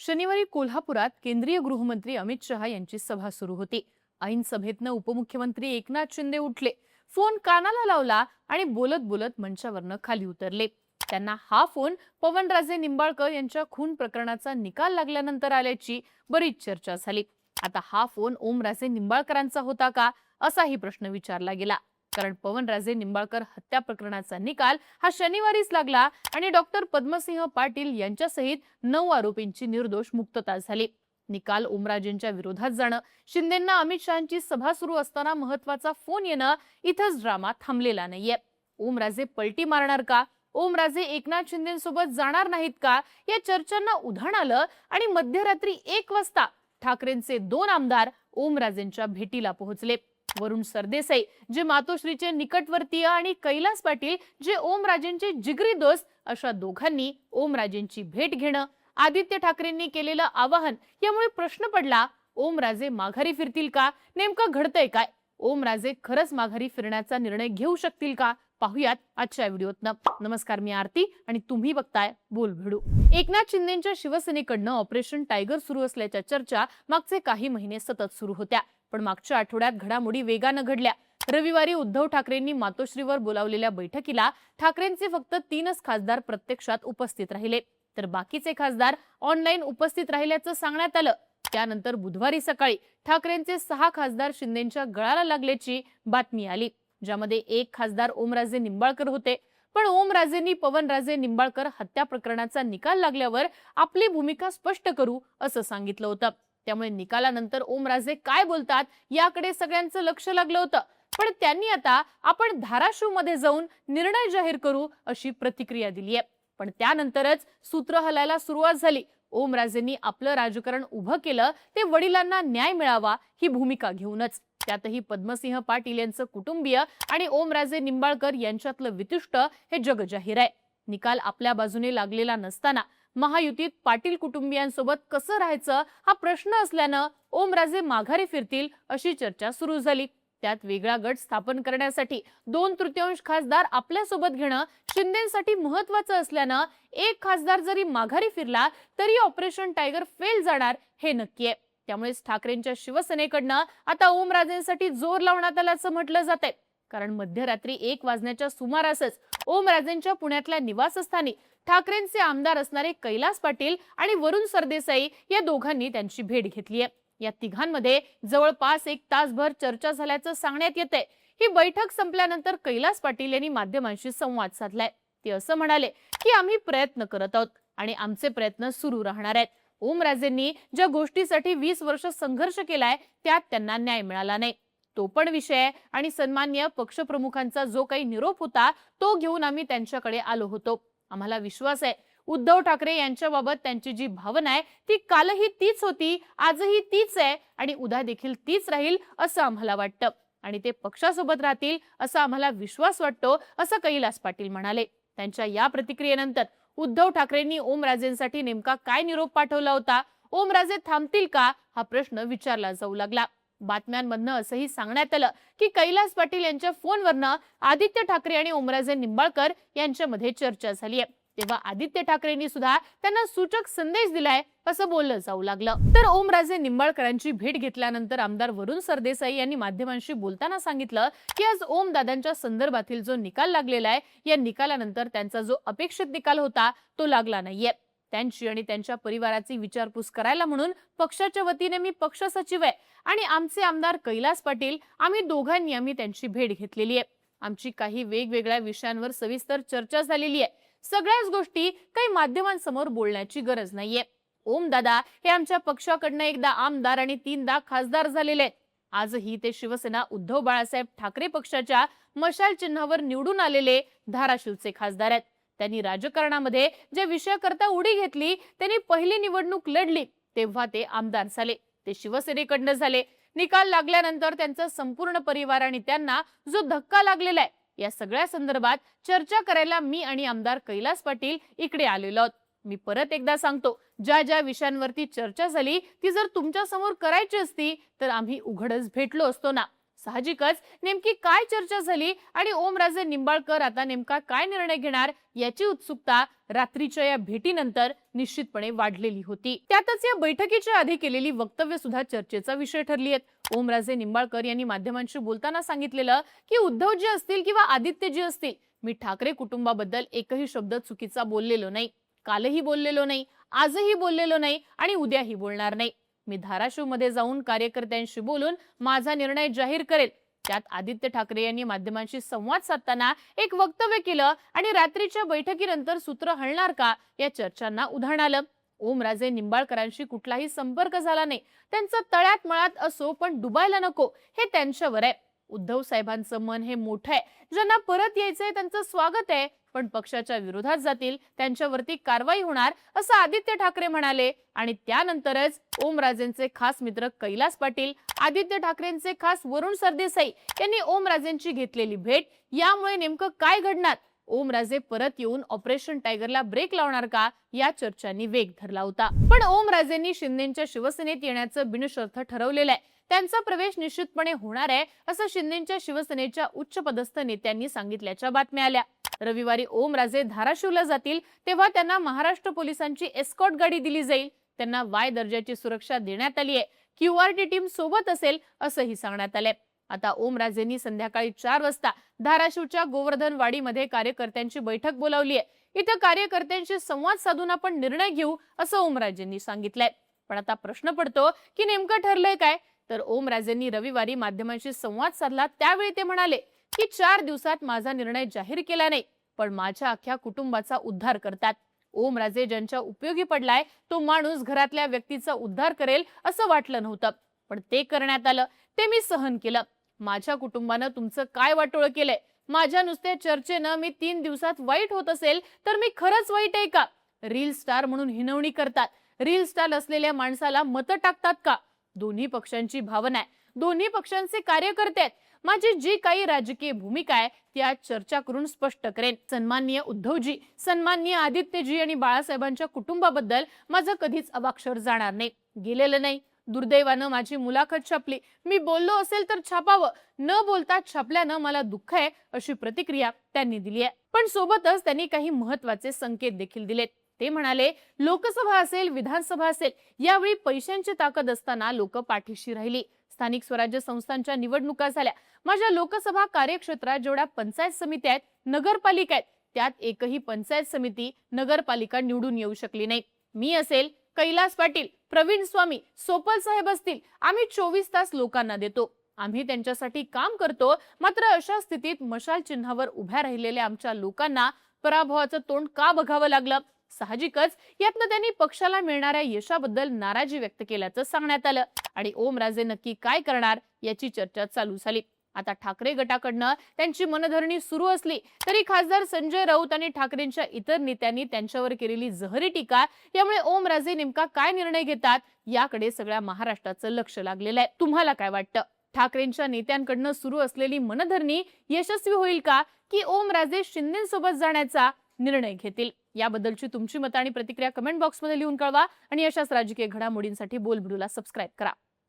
शनिवारी कोल्हापुरात केंद्रीय गृहमंत्री अमित शहा यांची सभा सुरू होती। ऐन सभेतनं उपमुख्यमंत्री एकनाथ शिंदे उठले, फोन कानाला लावला आणि बोलत बोलत मंचावरनं खाली उतरले। त्यांना हा फोन पवनराजे निंबाळकर यांच्या खून प्रकरणाचा निकाल लागल्यानंतर आल्याची बरीच चर्चा झाली। आता हा फोन ओमराजे निंबाळकरांचा होता का, असाही प्रश्न विचारला गेला। कारण पवनराजे निंबाळकर हत्या प्रकरणाचा निकाल हा शनिवारीच लागला आणि डॉक्टर पद्मसिंह पाटील यांच्यासहित 9 आरोपींची निर्दोष मुक्तता झाली। निकाल ओमराजेंच्या विरोधात जाणं, शिंदेंना अमित शहांची सभा सुरू असताना महत्वाचा फोन येणं, इथंच ड्रामा थांबलेला नाहीये। ओमराजे पलटी मारणार का, ओमराजे एकनाथ शिंदेंसोबत जाणार नाहीत का, या चर्चांना उधाण आलं आणि मध्यरात्री 1 वाजता ठाकरेंचे 2 आमदार ओमराजेंच्या भेटीला पोहोचले। वरुण सरदेसाई जे मातोश्रीचे निकटवर्तीय आणि कैलास पाटील जे ओमराजेंचे जिगरी दोस्त, अशा दोघांनी ओमराजेंची भेट घेणं, आदित्य ठाकरेंनी केलेलं आवाहन, यामुळे प्रश्न पडला, ओमराजे माघारी फिरतील का, नेमकं घडतंय काय, ओमराजे खरंच माघारी फिरण्याचा निर्णय घेऊ शकतील का, पाहुयात आजच्या व्हिडिओतनं। नमस्कार, मी आरती आणि तुम्ही बघताय बोलभिडू। एकनाथ शिंदेंच्या शिवसेनेकडनं ऑपरेशन टायगर सुरू असल्याच्या चर्चा मागचे काही महिने सतत सुरू होत्या, पण मागच्या आठवड्यात घडामोडी वेगानं घडल्या। रविवारी उद्धव ठाकरेंनी मातोश्रीवर बोलावलेल्या बैठकीला ठाकरेंचे फक्त 3च खासदार प्रत्यक्षात उपस्थित राहिले, तर बाकीचे खासदार ऑनलाईन उपस्थित राहिल्याचं सांगण्यात आलं। त्यानंतर बुधवारी सकाळी ठाकरेंचे 6 खासदार शिंदेंच्या गळाला लागल्याची बातमी आली, ज्यामध्ये 1 खासदार ओमराजे निंबाळकर होते। पण ओमराजेंनी पवनराजे निंबाळकर हत्या प्रकरणाचा निकाल लागल्यावर आपली भूमिका स्पष्ट करू असं सांगितलं होतं। त्यामुळे निकालानंतर ओमराजे काय बोलतात याकडे सगळ्यांचं लक्ष लागलं होतं। पण त्यांनी आता आपण धाराशिवमध्ये जाऊन निर्णय जाहीर करू अशी प्रतिक्रिया दिली आहे। पण त्यानंतरच सूत्र हलायला सुरुवात झाली। ओमराजेंनी आपलं राजकारण उभं केलं ते वडिलांना न्याय मिळावा ही भूमिका घेऊनच। त्यातही पद्मसिंह पाटील यांचं कुटुंबीय आणि ओमराजे निंबाळकर यांच्यातलं वितुष्ट हे जगजाहीर आहे। निकाल आपल्या बाजूने लागलेला नसताना महायुतीत पाटील कुटुंबियांसोबत कसं राहायचं हा प्रश्न असल्यानं ओमराजे माघारी फिरतील अशी चर्चा सुरू झाली। त्यात वेगळा गट स्थापन करण्यासाठी 2/3 खासदार आपल्या सोबत घेणं शिंदेंसाठी महत्वाचं असल्यानं 1 खासदार जरी माघारी फिरला तरी ऑपरेशन टायगर फेल जाणार हे नक्की आहे। त्यामुळेच ठाकरेंच्या शिवसेनेकडनं आता ओमराजेंसाठी जोर लावण्यात आल्याचं म्हटलं जातंय। कारण मध्यरात्री 1 वाजण्याच्या सुमारासच ओमराजेंच्या पुण्यातल्या निवासस्थानी ठाकरेंचे आमदार असणारे कैलास पाटील आणि वरुण सरदेसाई या दोघांनी त्यांची भेट घेतली आहे। या तिघांमध्ये जवळपास 1 तासभर चर्चा झाल्याचं सांगण्यात येतंय। ही बैठक संपल्यानंतर कैलास पाटील यांनी माध्यमांशी संवाद साधलाय। ते असं म्हणाले की आम्ही प्रयत्न करत आहोत आणि आमचे प्रयत्न सुरू राहणार आहेत। ओमराजेंनी ज्या गोष्टीसाठी 20 वर्ष संघर्ष केलाय त्यात त्यांना न्याय मिळाला नाही, तो पण विषय आणि सन्माननीय पक्षप्रमुखांचा जो काही निरोप होता तो घेऊन आम्ही त्यांच्याकडे आलो होतो। आम्हाला विश्वास आहे उद्धव ठाकरे यांच्याबाबत त्यांची जी भावना आहे ती कालही तीच होती, आजही तीच आहे आणि उद्या देखील तीच राहील असं आम्हाला वाटतं आणि ते पक्षासोबत राहतील असा आम्हाला विश्वास वाटतो, असं कैलास पाटील म्हणाले। त्यांच्या या प्रतिक्रियेनंतर उद्धव ठाकरेंनी ओमराजेंसाठी नेमका काय निरोप पाठवला होता, ओमराजे थांबतील का हा प्रश्न विचारला जाऊ लागला। बातम्यांमधनं असंही सांगण्यात आलं की कैलास पाटील यांच्या फोनवरनं आदित्य ठाकरे आणि ओमराजे निंबाळकर यांच्यामध्ये चर्चा झाली आहे। तेव्हा आदित्य ठाकरेंनी सुद्धा त्यांना सूचक संदेश दिलाय असं बोललं जाऊ लागलं। तर ओमराजे निंबाळकरांची भेट घेतल्यानंतर आमदार वरुण सरदेसाई यांनी माध्यमांशी बोलताना सांगितलं की आज ओमदादांच्या संदर्भातील जो निकाल लागलेला आहे या निकालानंतर त्यांचा जो अपेक्षित निकाल होता तो लागला नाहीये। त्यांची आणि त्यांच्या परिवाराची विचारपूस करायला म्हणून पक्षाच्या वतीने मी पक्ष सचिव आहे आणि आमचे आमदार कैलास पाटील आम्ही दोघांनी आम्ही त्यांची भेट घेतलेली आहे। आमची काही वेगवेगळ्या विषयांवर सविस्तर चर्चा झालेली आहे। सगळ्याच गोष्टी काही माध्यमांसमोर बोलण्याची गरज नाहीये। ओमदादा हे आमच्या पक्षाकडनं एकदा आमदार आणि 3दा खासदार झालेले आहेत। आजही ते शिवसेना उद्धव बाळासाहेब ठाकरे पक्षाच्या मशाल चिन्हावर निवडून आलेले धाराशिवचे खासदार आहेत। त्यांनी राजकारणामध्ये ज्या विषयाकरता उडी घेतली, त्यांनी पहिली निवडणूक लढली तेव्हा ते आमदार झाले, ते शिवसेनेकडनं झाले। निकाल लागल्यानंतर त्यांचा संपूर्ण परिवार आणि त्यांना जो धक्का लागलेला आहे या सगळ्या संदर्भात चर्चा करायला मी आणि आमदार कैलास पाटील इकडे आलेलो आहोत। मी परत एकदा सांगतो, ज्या ज्या विषयांवरती चर्चा झाली ती जर तुमच्या समोर करायची असती तर आम्ही उघडच भेटलो असतो ना। साहजिकच नेमकी काय चर्चा झाली आणि ओमराजे निंबाळकर आता नेमका काय निर्णय घेणार याची उत्सुकता रात्रीच्या या भेटीनंतर निश्चितपणे वाढलेली होती. त्यातच या बैठकीच्या आधी केलेली वक्तव्य सुद्धा चर्चेचा विषय ठरली आहेत. ओमराजे निंबाळकर यांनी माध्यमांशी बोलताना सांगितलेलं की उद्धवजी असतील किंवा आदित्यजी असतील, मी ठाकरे कुटुंबाबद्दल एकही शब्द चुकीचा बोललेलो नाही. कालही बोललेलो नाही, आजही बोललेलो नाही आणि उद्याही बोलणार नाही. मी धाराशिवमध्ये जाऊन कार्यकर्त्यांशी बोलून माझा निर्णय जाहीर करेल. त्यात आदित्य ठाकरे यांनी माध्यमांशी संवाद साधताना एक वक्तव्य केलं आणि रात्रीच्या बैठकीनंतर सूत्र हलणार का या चर्चांना उधाण आलं. ओमराजे निंबाळकरांशी कुठलाही संपर्क झाला नाही. त्यांचं तळ्यात मळ्यात असो पण डुबायला नको हे त्यांच्यावर आहे. उद्धव साहेबांचं मन हे मोठं आहे. ज्यांना परत यायचंय त्यांचं स्वागत आहे, पण पक्षाच्या विरोधात जातील त्यांच्यावरती कारवाई होणार असं आदित्य ठाकरे म्हणाले. आणि त्यानंतरच ओमराजेंचे खास मित्र कैलास पाटील, आदित्य ठाकरेंचे खास वरुण सरदेसाई यांनी ओमराजेंची घेतलेली भेट. यामुळे नेमकं काय घडणार? ओमराजे परत येऊन ऑपरेशन टायगरला ब्रेक लावणार का या चर्चांनी वेग धरला होता. पण ओमराजेंनी शिंदेच्या शिवसेनेत येण्याचं बिनशर्त ठरवलेलं आहे. त्यांचा प्रवेश निश्चितपणे होणार आहे असं शिंदेच्या शिवसेनेच्या उच्चपदस्थ नेत्यांनी सांगितल्याच्या बातम्या आल्या. रविवारी ओमराजे धाराशिवला जातील तेव्हा त्यांना महाराष्ट्र पोलिसांची एस्कॉर्ट गाडी दिली जाईल. त्यांना वाय दर्जाची सुरक्षा देण्यात आली आहे. QRT टीम सोबत असेल असंही सांगण्यात आलंय. आता ओमराजेंनी संध्याकाळी 4 वाजता धाराशिवच्या गोवर्धनवाडीमध्ये कार्यकर्त्यांची बैठक बोलावली आहे. इथं कार्यकर्त्यांशी संवाद साधून आपण निर्णय घेऊ असं ओमराजेंनी सांगितलंय. पण आता प्रश्न पडतो की नेमकं ठरलंय काय? तर ओमराजेंनी रविवारी माध्यमांशी संवाद साधला त्यावेळी ते म्हणाले की 4 दिवसात माझा निर्णय जाहीर केला नाही, पण माझ्या अख्ख्या कुटुंबाचा उद्धार करतात. ओमराजे ज्यांच्या उपयोगी पडलाय तो माणूस घरातल्या व्यक्तीचा उद्धार करेल असं वाटलं नव्हतं, पण ते करण्यात आलं. ते मी सहन केलं. माझ्या कुटुंबानं तुमचं काय वाटोळं केलंय? माझ्या नुसत्या चर्चेनं मी 3 दिवसात वाईट होत असेल तर मी खरंच वाईट आहे का? रील स्टार म्हणून हिनवणी करतात. रील स्टार असलेल्या माणसाला मतं टाकतात का? दोन्ही पक्षांची भावना आहे, दोन्ही पक्षांचे कार्यकर्ते आहेत. माझी जी काही राजकीय भूमिका आहे त्या चर्चा करून स्पष्ट करेन. सन्माननीय उद्धवजी, सन्माननीय आदित्यजी आणि बाळासाहेबांच्या कुटुंबाबद्दल माझं कधीच अवाक्षर जाणार नाही. गेलेलं नाही. दुर्दैवानं माझी मुलाखत छापली. मी बोललो असेल तर छापावं, न बोलता छापल्यानं मला दुःख आहे अशी प्रतिक्रिया त्यांनी दिली आहे. पण सोबतच त्यांनी काही महत्त्वाचे संकेत देखील दिलेत. ते म्हणाले, लोकसभा असेल विधानसभा असेल यावेळी पैशांची ताकद असताना लोक पाठीशी राहिली. स्थानिक स्वराज्य संस्थांच्या निवडणुका झाल्या. माझ्या लोकसभा कार्यक्षेत्रात जेवढ्या पंचायत समित्या आहेत, नगरपालिका आहेत, त्यात एकही पंचायत समिती नगरपालिका निवडून येऊ शकली नाही. मी असेल, कैलास पाटील, प्रवीण स्वामी, सोपल साहेब असतील, आम्ही 24 तास लोकांना देतो. आम्ही त्यांच्यासाठी काम करतो. मात्र अशा स्थितीत मशाल चिन्हावर उभ्या राहिलेल्या आमच्या लोकांना पराभवाचं तोंड का बघावं लागलं? साहजिकच यातनं त्यांनी पक्षाला मिळणाऱ्या यशाबद्दल नाराजी व्यक्त केल्याचं सांगण्यात आलं. आणि ओमराजे नक्की काय करणार याची चर्चा चालू झाली. आता ठाकरे गटाकडनं त्यांची मनधरणी सुरू असली तरी खासदार संजय राऊत आणि ठाकरेंच्या इतर नेत्यांनी त्यांच्यावर केलेली जहरी टीका यामुळे ओमराजे नेमका काय निर्णय घेतात याकडे सगळ्या महाराष्ट्राचं लक्ष लागलेलं आहे. तुम्हाला काय वाटतं? ठाकरेंच्या नेत्यांकडनं सुरू असलेली मनधरणी यशस्वी होईल का की ओमराजे शिंदेसोबत जाण्याचा निर्णय घेतील? याबद्दलची तुमची मतं आणि प्रतिक्रिया कमेंट बॉक्समध्ये लिहून कळवा आणि अशाच राजकीय घडामोडींसाठी बोलबिडूला सबस्क्राईब करा.